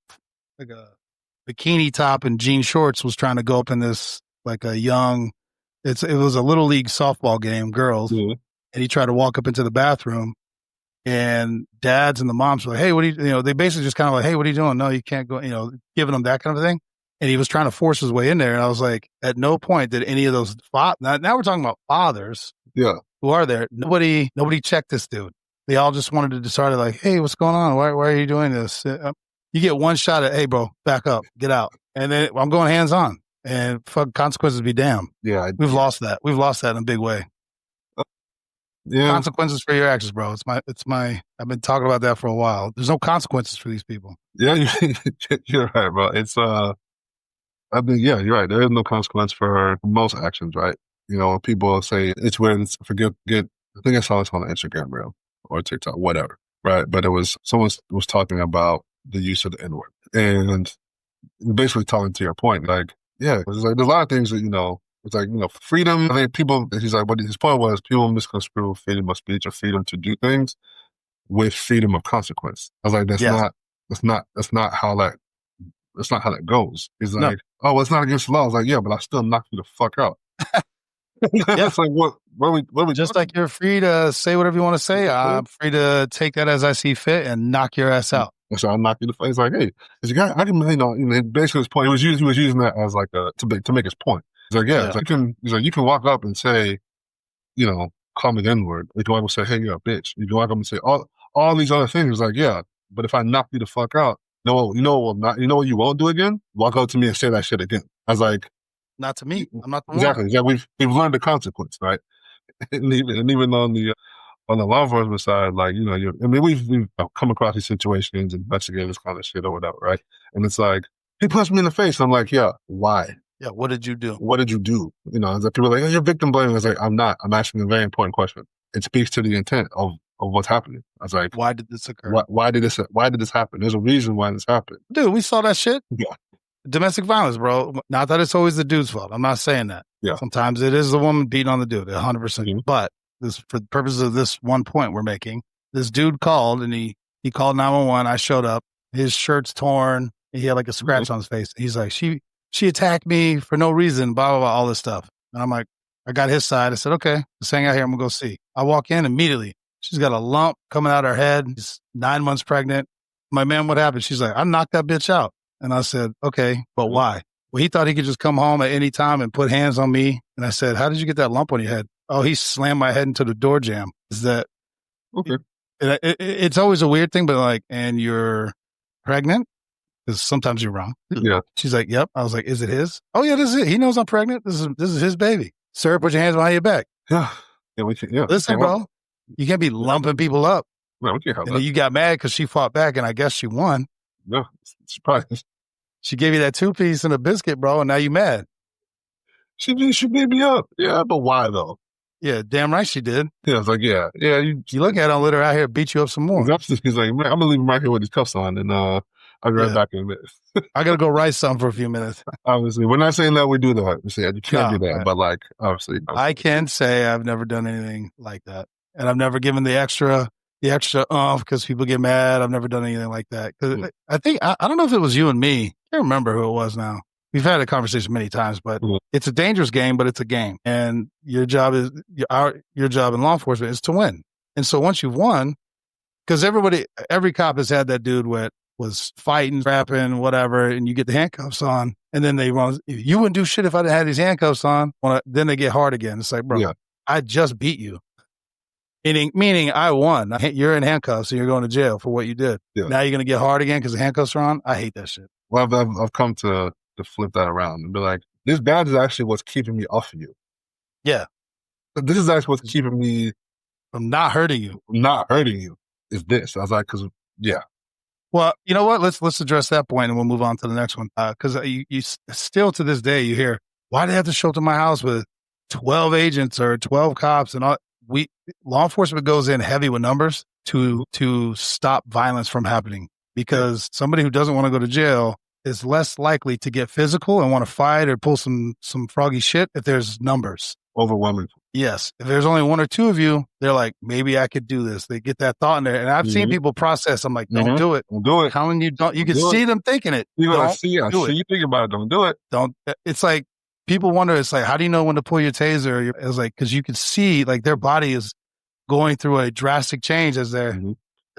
bikini top and jean shorts was trying to go up in this, like a young, it was a little league softball game, girls. And he tried to walk up into the bathroom. And dads and the moms were like, hey, what are you, they basically just kind of like, hey, what are you doing? No, you can't go, giving them that kind of thing. And he was trying to force his way in there. And I was like, at no point did any of those, now we're talking about fathers. Yeah. who are there. Nobody checked this dude. They all just wanted to decide like, hey, what's going on? Why are you doing this? You get one shot at, hey, bro, back up, get out. And then I'm going hands on, and fuck, consequences be damned. Yeah. We've lost that. We've lost that in a big way. Yeah. Consequences for your actions, bro. I've been talking about that for a while. There's no consequences for these people. Yeah, you're right, bro. It's, I think, yeah, you're right. There is no consequence for most actions, right? You know, people say it's weird. I think I saw this on Instagram reel or TikTok, whatever, right? But someone was talking about the use of the N-word and basically talking to your point, like, yeah, there's a lot of things that, you know, it's like, you know, freedom. I think he's like, what his point was, people misconstrue freedom of speech or freedom to do things with freedom of consequence. I was like, that's not how that goes. He's like, oh, well, it's not against the law. I was like, yeah, but I still knock you the fuck out. It's like, what we just like you're free to say whatever you want to say. I'm free to take that as I see fit and knock your ass out. So I knock you the face. It's like, hey, this guy, I can, you know, basically his point. He was using that as like to make his point. He's like, yeah, it's like, you can walk up and say, you know, call me the N-word. You can walk up and say, hey, you're a bitch. You can walk up and say all these other things. It's like, yeah, but if I knock you the fuck out, you know what you won't do again? Walk up to me and say that shit again. I was like, not to me. I'm not the exactly. one. Yeah, we've learned the consequence, right? and even on the law enforcement side, like, you know, we've come across these situations and investigated this kind of shit or whatever, right? And it's like, he punched me in the face. I'm like, yeah, why? Yeah, what did you do? What did you do? You know, it's like people are like, oh, you're victim blaming. I was like, I'm not. I'm asking a very important question. It speaks to the intent of what's happening. I was like, why did this occur? Why did this happen? There's a reason why this happened. Dude, we saw that shit. Yeah. Domestic violence, bro. Not that it's always the dude's fault. I'm not saying that. Yeah. Sometimes it is the woman beating on the dude, 100%. Mm-hmm. But for the purposes of this one point we're making, this dude called and he called 911. I showed up. His shirt's torn. He had like a scratch on his face. He's like, she attacked me for no reason, blah, blah, blah, all this stuff. And I'm like, I got his side. I said, okay, let's hang out here. I'm going to go see. I walk in immediately. She's got a lump coming out her head. She's 9 months pregnant. My man, what happened? She's like, I knocked that bitch out. And I said, okay, but why? Well, he thought he could just come home at any time and put hands on me. And I said, how did you get that lump on your head? Oh, he slammed my head into the door jamb. Is that okay? It's always a weird thing, but like, and you're pregnant? Because sometimes you're wrong. Yeah. She's like, yep. I was like, is it his? Oh yeah, this is it. He knows I'm pregnant. This is his baby. Sir, put your hands behind your back. Yeah. Yeah. Listen, bro, you can't be lumping people up. No, we can't have that. You got mad because she fought back, and I guess she won. No, surprise. She gave you that 2-piece and a biscuit, bro, and now you mad. She beat me up. Yeah, but why though? Yeah, damn right she did. Yeah, I was like, yeah. You look at her and let her out here beat you up some more. He's like, man, I'm gonna leave him right here with his cuffs on, and I'll be right back in a minute. I gotta go write something for a few minminutes. Obviously, we're not saying that we do that. We say you can't do that, right. But like, obviously, I can say I've never done anything like that, and I've never given the extra because people get mad. I've never done anything like that. Because I think I don't know if it was you and me. I can't remember who it was now. We've had a conversation many times, but it's a dangerous game, but it's a game. And your job in law enforcement is to win. And so once you've won, because every cop has had that dude was fighting, rapping, whatever, and you get the handcuffs on, and then they run, you wouldn't do shit if I didn't have these handcuffs on. Then they get hard again. It's like, bro, I just beat you. Meaning I won. You're in handcuffs and you're going to jail for what you did. Yeah. Now you're going to get hard again because the handcuffs are on? I hate that shit. Well, I've come to flip that around and be like, this badge is actually what's keeping me off of you. Yeah. This is actually what's keeping me from not hurting you. Is this. I was like, because, yeah. Well, you know what? Let's address that point and we'll move on to the next one. Because you still to this day, you hear, why do they have to show up to my house with 12 agents or 12 cops and all? Law enforcement goes in heavy with numbers to stop violence from happening, because somebody who doesn't want to go to jail is less likely to get physical and want to fight or pull some froggy shit if there's numbers. Overwhelming. Yes. If there's only 1 or 2 of you, they're like, maybe I could do this. They get that thought in there. And I've seen people process. I'm like, don't do it. Don't do it. Telling you don't. You can see them thinking it. I see you thinking about it. Don't do it. Don't. It's like, people wonder, it's like, how do you know when to pull your taser? It's like, because you can see, like, their body is going through a drastic change as they're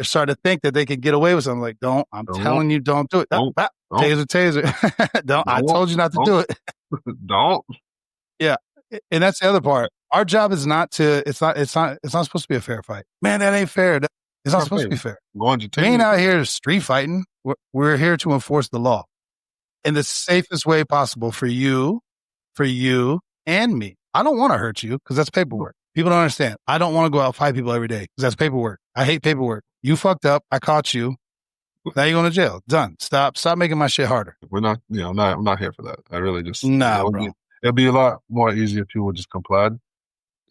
starting to think that they can get away with something. Like, I'm telling you, don't do it. Taser. Don't. I told you not to do it. Don't. Yeah. And that's the other part. Our job is not to. It's not supposed to be a fair fight. Man, that ain't fair. It's not supposed to be fair. We ain't out here street fighting. We're here to enforce the law in the safest way possible for you and me. I don't want to hurt you because that's paperwork. People don't understand. I don't want to go out and fight people every day because that's paperwork. I hate paperwork. You fucked up. I caught you. Now you're going to jail. Done. Stop making my shit harder. We're not, I'm not here for that. I really just, bro. It'll be a lot more easier if people just complied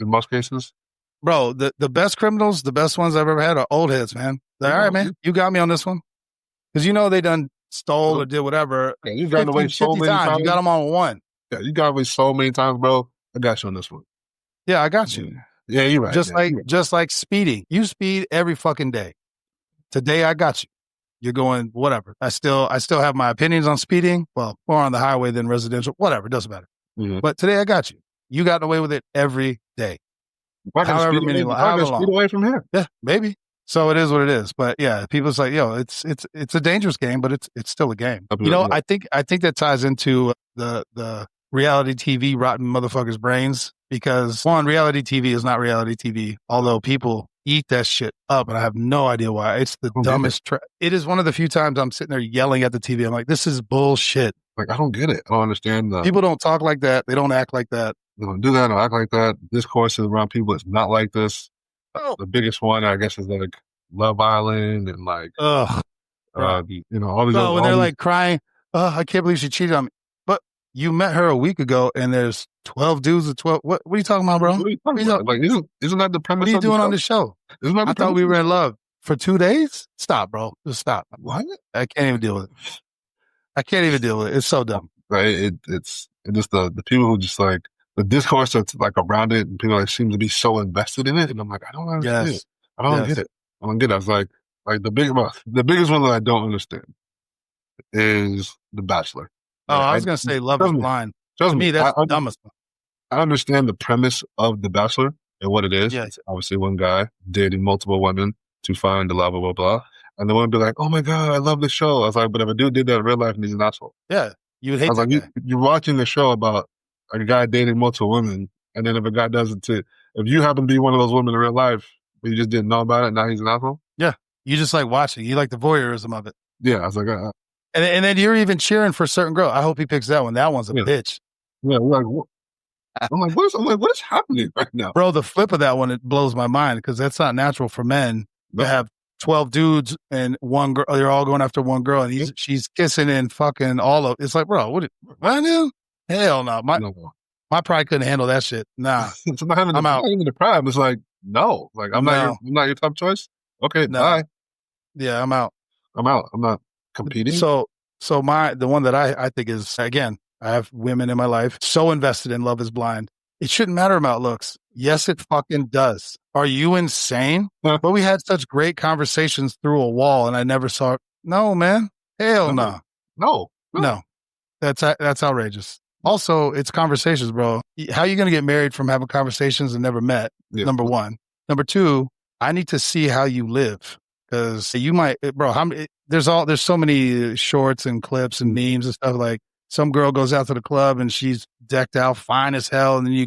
in most cases. Bro, the best criminals, the best ones I've ever had are old heads, man. Like, all right, man, you got me on this one. Because they done stole or did whatever. Yeah, you got away so many times. You got them on one. Yeah, you got away so many times, bro. I got you on this one. Yeah, I got you. Yeah, you're right. Just like speeding. You speed every fucking day. Today I got you. You're going whatever. I still have my opinions on speeding. Well, more on the highway than residential. Whatever, it doesn't matter. Mm-hmm. But today I got you. You got away with it every day. However many, speed away from here. Yeah, maybe. So it is what it is. But yeah, people's like, it's a dangerous game, but it's still a game. I think that ties into the reality TV rotten motherfuckers' brains because one, reality TV is not reality TV, although people eat that shit up, and I have no idea why. It's the dumbest. It is one of the few times I'm sitting there yelling at the TV. I'm like, this is bullshit. Like, I don't get it. I don't understand. People don't talk like that. They don't act like that. They don't do that. They don't act like that. Discourse around people is not like this. The biggest one, I guess, is like Love Island and like, all these. When they're like crying, I can't believe she cheated on me. But you met her a week ago, and there's 12 dudes or 12. What are you talking about, bro? What are you talking about? Like, isn't that the premise? What are you doing on the show? I thought we were in love for 2 days. Stop, bro. Just stop. What? I can't even deal with it. It's so dumb. Right? It's just the people who just like the discourse that's like around it, and people like seem to be so invested in it, and I'm like, I don't understand. Yes. I don't get it. I don't get it. I was like the biggest one that I don't understand is The Bachelor. Oh, I was gonna say Love is Blind. To me, that's the dumbest one. I understand the premise of The Bachelor and what it is. Yeah. It's obviously one guy dating multiple women to find the blah, blah, blah, blah. And the woman be like, oh my God, I love this show. I was like, but if a dude did that in real life, and he's an asshole. Yeah. You would hate that. I was like, you're watching a show about a guy dating multiple women. And then if a guy does it if you happen to be one of those women in real life, but you just didn't know about it, now he's an asshole. Yeah. You just like watching. You like the voyeurism of it. Yeah. I was like, and then you're even cheering for a certain girl. I hope he picks that one. That one's a bitch. Yeah. I'm like, what is happening right now? Bro, the flip of that one, it blows my mind because that's not natural for men to have 12 dudes and one girl. They're all going after one girl and she's kissing and fucking all of. It's like, bro, what I do? Hell no. My pride couldn't handle that shit. Nah. It's not having the pride. It's like, no. Like, I'm not your top choice. Okay, bye. Yeah, I'm out. I'm not competing. So the one that I think is, again, I have women in my life so invested in Love is Blind. It shouldn't matter about looks. Yes, it fucking does. Are you insane? But we had such great conversations through a wall and I never saw it. No, man. Hell no. No. That's outrageous. Also, it's conversations, bro. How are you going to get married from having conversations and never met? Yeah. Number one. Number two, I need to see how you live. Because you might, bro, there's so many shorts and clips and memes and stuff like, some girl goes out to the club and she's decked out fine as hell. And then you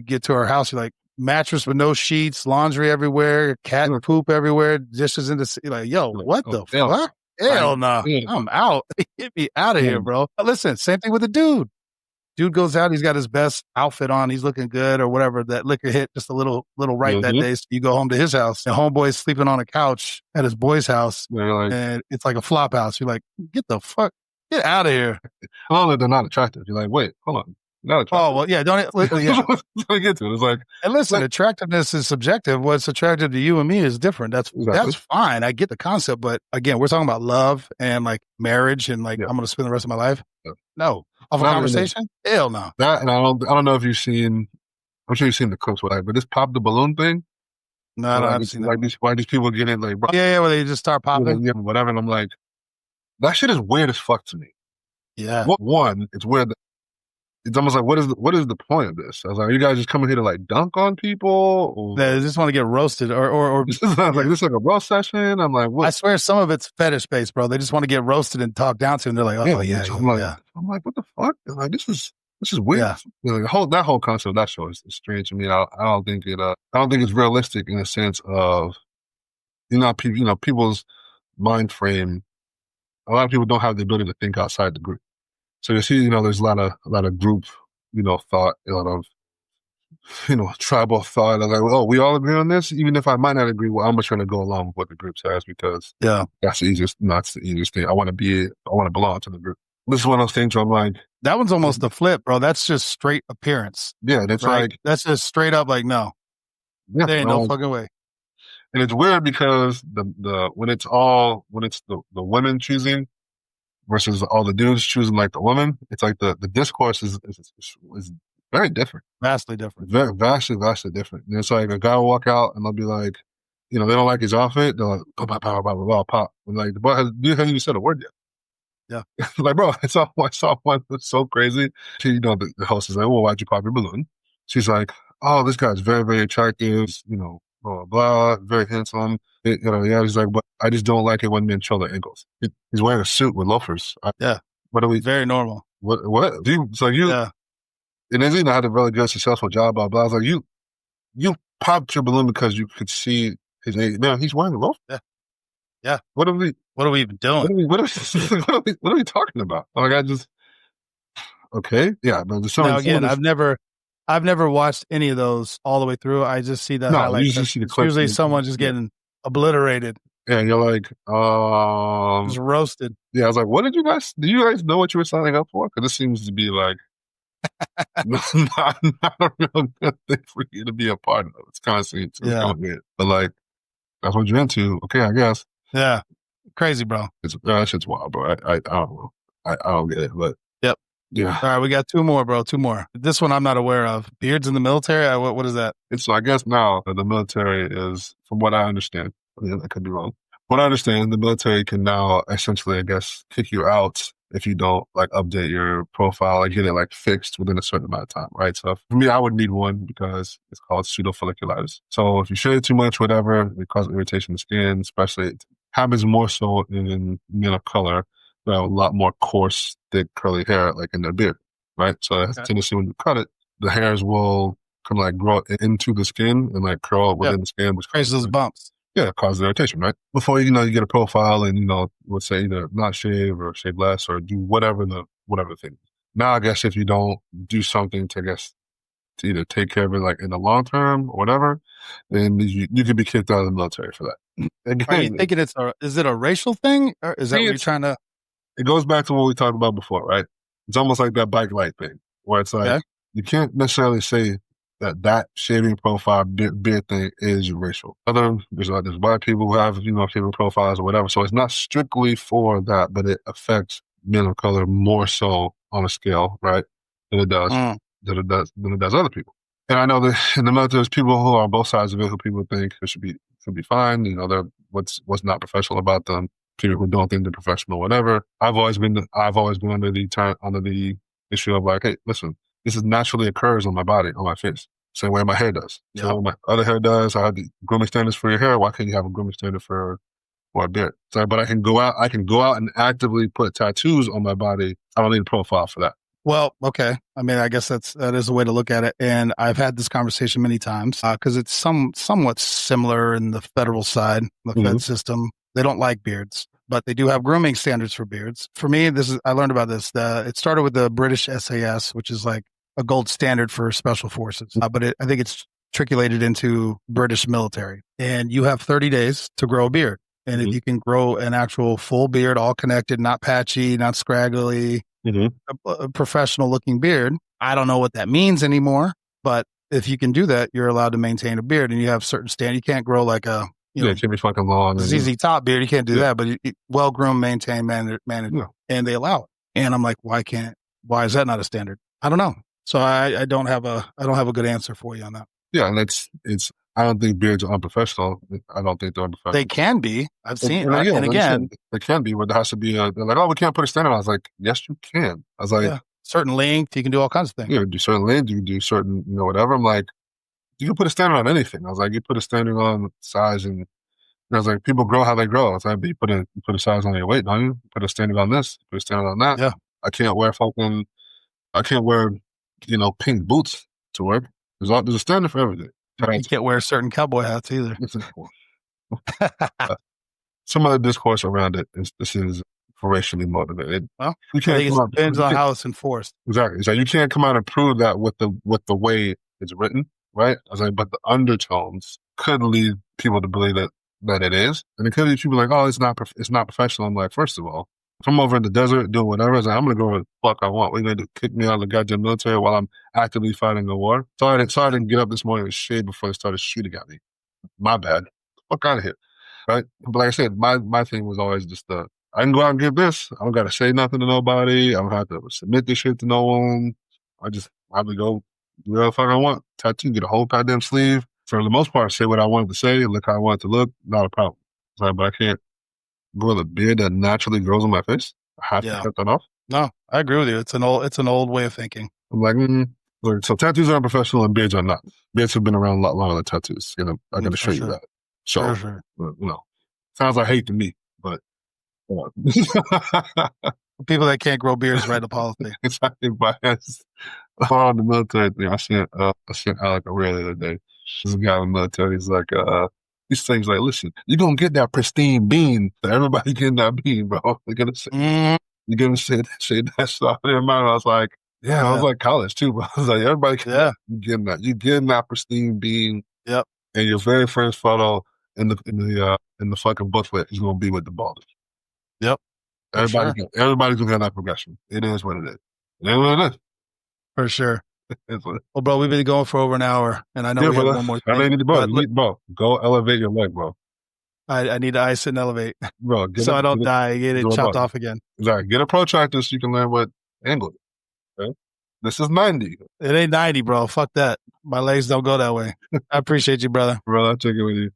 get to her house, you're like, mattress with no sheets, laundry everywhere, cat poop everywhere, dishes in the, like, yo, what the fuck? Hell no. I'm out. Get me out of here, bro. Listen, same thing with the dude. Dude goes out, he's got his best outfit on, he's looking good or whatever. That liquor hit just a little right that day. So you go home to his house and homeboy's sleeping on a couch at his boy's house. And it's like a flop house. You're like, get out of here. I don't know if they're not attractive. You're like, wait, hold on. Not attractive. Oh, well, yeah. Don't get to it. It's like, and listen, attractiveness is subjective. What's attractive to you and me is different. That's fine. I get the concept. But again, we're talking about love and like marriage and like, I'm going to spend the rest of my life. Yeah. No. Off a conversation? Hell no. That, and I don't know if you've seen, I'm sure you've seen the clips, but this pop the balloon thing. No, I haven't seen that. Why these people get in like, bro, where they just start popping. Whatever. And I'm like, that shit is weird as fuck to me. Yeah. One, it's weird. It's almost like, what is the point of this? I was like, are you guys just coming here to like dunk on people? Or they just want to get roasted or this is like a roast session. I'm like, what? I swear some of it's fetish based, bro. They just want to get roasted and talked down to, and they're like, oh yeah. I'm like, what the fuck? Like, this is which is weird. Yeah. You know, that whole concept of that show is strange to me. I don't think I don't think it's realistic in the sense of people's mind frame. A lot of people don't have the ability to think outside the group. So you see, there's a lot of group, thought, a lot of tribal thought. Like, oh, we all agree on this, even if I might not agree. Well, I'm just going to go along with what the group says because that's the easiest. That's the easiest thing. I want to belong to the group. This is one of those things where I'm like, that one's almost a flip, bro. That's just straight appearance. Yeah, that's right? That's just straight up like, no, there ain't no fucking way. And it's weird because when it's the women choosing versus all the dudes choosing like the women, it's like the discourse is very different. Vastly different. Very vastly different. And it's like a guy will walk out and they'll be like, they don't like his outfit. They're like, oh, blah, blah, blah, blah, blah, pop. And like, the boy hasn't even said a word yet. Yeah. Like, bro, I saw one that's so crazy. The host is like, well, why'd you pop your balloon? She's like, oh, this guy's very, very attractive, blah, blah, blah, very handsome. He's like, but I just don't like it when men show their ankles. He's wearing a suit with loafers. What are we? Very normal. What? It's like you. Yeah. And then had a really good, successful job, blah, blah. I was like, you popped your balloon because you could see his age. Man, he's wearing a loafer. Yeah. What are we even doing? What are we talking about? Like, okay. Yeah. But now, again, I've never watched any of those all the way through. I just see the highlights. Usually someone just getting obliterated. Yeah, and you're like, just roasted. Yeah, I was like, do you guys know what you were signing up for? Because this seems to be like not a real good thing for you to be a part of. It's kind of seems weird. But like, that's what you're into. Okay, I guess. Yeah. Crazy, bro. That shit's wild, bro. I don't know. I don't get it, but yep. Yeah. All right, we got two more, bro. Two more. This one I'm not aware of. Beards in the military? What is that? I guess now the military is, from what I understand, I could be wrong. What I understand, the military can now essentially, I guess, kick you out if you don't like update your profile and get it like fixed within a certain amount of time, right? So for me, I would need one because it's called pseudofolliculitis. So if you shave too much, whatever, it causes irritation of the skin, especially it happens more so in men of color. They have a lot more coarse, thick, curly hair, like in their beard, right? So it has a tendency when you cut it, the hairs will kind of like grow into the skin and like curl within the skin, which creates those bumps. Yeah, it causes irritation, right? Before you get a profile and let's say either not shave or shave less or do whatever thing. Now, I guess if you don't do something to either take care of it like in the long term or whatever, then you could be kicked out of the military for that. Again, are you thinking is it a racial thing, or is that what you're trying to? It goes back to what we talked about before, right? It's almost like that bike light thing, where it's like you can't necessarily say that shaving profile beard thing is racial. There's white people who have shaving profiles or whatever, so it's not strictly for that, but it affects men of color more so on a scale, right? Than it does other people. And I know that in the military, there's people who are on both sides of it who people think it should be fine. They're what's not professional about them. People who don't think they're professional, whatever. I've always been under the issue of like, hey, listen, this is naturally occurs on my body, on my face, same way my hair does. Yep. So my other hair does. I have the grooming standards for your hair. Why can't you have a grooming standard for a beard? So, but I can go out and actively put tattoos on my body. I don't need a profile for that. Well, okay. I mean, I guess that is a way to look at it. And I've had this conversation many times because it's somewhat similar in the federal side, the Fed system. They don't like beards, but they do have grooming standards for beards. For me, I learned about this. It started with the British SAS, which is like a gold standard for special forces. But I think it's triculated into British military. And you have 30 days to grow a beard. And if you can grow an actual full beard, all connected, not patchy, not scraggly, a professional looking beard, I don't know what that means anymore. But if you can do that, you're allowed to maintain a beard, and you have certain standards. You can't grow like a it can be fucking long. ZZ Top beard. You can't do that, but well groomed, maintained, managed, and they allow it. And I'm like, why is that not a standard? I don't know. So I don't have a good answer for you on that. Yeah, and it's. I don't think beards are unprofessional. I don't think they're unprofessional. They can be. I've seen. And again, they can be, but there has to be. They're like, oh, we can't put a standard on. I was like, yes, you can. I was like, certain length. You can do all kinds of things. You do certain length. You can do certain, whatever. I'm like, you can put a standard on anything. I was like, you put a standard on size, and I was like, people grow how they grow. I was like, but you put a size on your weight, don't you? Put a standard on this. Put a standard on that. Yeah. I can't wear pink boots to work. There's a standard for everything. You can't wear certain cowboy hats either. Some of the discourse around it this is racially motivated. Well, I think it depends on how it's enforced. Exactly. So you can't come out and prove that with the way it's written, right? I was like, but the undertones could lead people to believe that it is, and it could lead people like, oh, it's not professional. I'm like, first of all, if I'm over in the desert doing whatever, I'm gonna go where the fuck I want. What are you gonna do? Kick me out of the goddamn military while I'm actively fighting a war? Sorry, I didn't get up this morning and shave before they started shooting at me. My bad. Fuck out of here. Right? But like I said, my thing was always just I can go out and get this. I don't gotta say nothing to nobody. I don't have to submit this shit to no one. I just probably go do whatever the fuck I want. Tattoo, get a whole goddamn sleeve. For the most part, say what I wanted to say, look how I wanted to look, not a problem. Sorry, but I can't grow the beard that naturally grows on my face. I have to cut that off. No, I agree with you. It's an old way of thinking. I'm like, so tattoos are professional and beards are not. Beards have been around a lot longer than tattoos. I'm going to show you that. So, sounds like hate to me, but people that can't grow beards write a policy. Exactly. But on the military thing, I sent Alec a reel the other day. There's a guy in the military. He's like, these things like, listen, you're gonna get that pristine bean. So everybody getting that bean, bro. You're gonna say that stuff in their mind. I was like, I was like college too, bro. I was like, everybody getting that. You getting that pristine bean. Yep. And your very first photo in the fucking booklet is gonna be with the bald. Yep. Everybody's gonna have that progression. It is what it is. It is what it is. For sure. Well, bro, we've been going for over an hour, and I know we have one more thing. Bro, go elevate your leg, bro. I need to ice it and elevate, bro, so I don't die. Get it chopped off again. Exactly. Get a protractor so you can learn what angle. Okay? This is 90. It ain't 90, bro. Fuck that. My legs don't go that way. I appreciate you, brother. Bro, I'll check it with you.